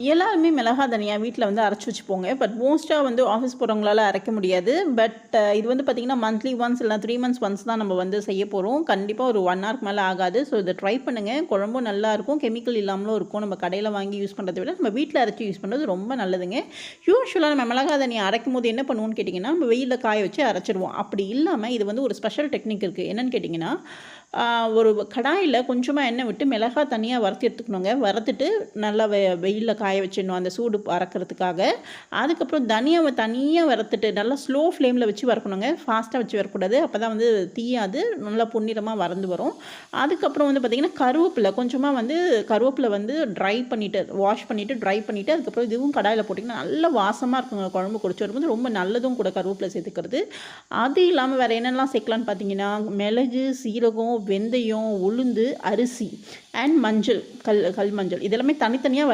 எல்லாருமே மிளகா தனியா வீட்டில் வந்து அரைச்சி வச்சுப்போங்க. பட் மோஸ்ட்டாக வந்து ஆஃபீஸ் போகிறவங்களால அரைக்க முடியாது. பட் இது வந்து பார்த்திங்கன்னா மந்த்லி ஒன்ஸ் இல்லைனா 3 மந்த்ஸ் ஒன்ஸ் தான் நம்ம வந்து செய்ய போகிறோம். கண்டிப்பாக ஒரு 1 ஹவருக்கு மேலே ஆகாது. ஸோ இதை ட்ரை பண்ணுங்கள். குழம்பும் நல்லாயிருக்கும், கெமிக்கல் இல்லாமலும் இருக்கும். நம்ம கடையில் வாங்கி யூஸ் பண்ணுறதை விட நம்ம வீட்டில் அரைச்சி யூஸ் பண்ணுறது ரொம்ப நல்லதுங்க. யூஷுவலாக நம்ம மிளகா தனியா அரைக்கும் போது என்ன பண்ணுவோம்னு கேட்டிங்கன்னா, நம்ம வெயிலில் காய வச்சு அரைச்சிடுவோம். அப்படி இல்லாமல் இது வந்து ஒரு ஸ்பெஷல் டெக்னிக் இருக்குது. என்னென்னு கேட்டிங்கன்னா, ஒரு கடாயில் கொஞ்சமாக எண்ணெய் விட்டு மிளகா தனியாக வறுத்து எடுத்துக்கணுங்க. வறுத்துட்டு நல்லா வெயிலில் காய வச்சிடணும் அந்த சூடு அறக்கிறதுக்காக. அதுக்கப்புறம் தனியாவை தனியாக வறுத்துட்டு நல்லா ஸ்லோ ஃப்ளேமில் வச்சு வறுக்கணுங்க. ஃபாஸ்ட்டாக வச்சு வரக்கூடாது. அப்போ தான் வந்து தீயாது நல்லா பொன்னிறமாக வறந்து வரும். அதுக்கப்புறம் வந்து பார்த்திங்கன்னா கருவேப்பிலை கொஞ்சமாக வந்து கருவேப்பிலை வந்து ட்ரை பண்ணிவிட்டு வாஷ் பண்ணிவிட்டு ட்ரை பண்ணிவிட்டு அதுக்கப்புறம் இதுவும் கடாயில் போட்டிங்கன்னா நல்ல வாசமாக இருக்குங்க. குழம்பு குடிச்சு வரும்போது ரொம்ப நல்லதும் கூட கருவேப்பிலை சேர்த்துக்கிறது. அது இல்லாமல் வேறு என்னென்னலாம் சேர்க்கலான்னு பார்த்தீங்கன்னா, மிளகு, சீரகம், வெந்தயம், உளுந்து, அரிசி அண்ட் மஞ்சள், கல் மஞ்சள் இதெல்லாமே தனித்தனியாக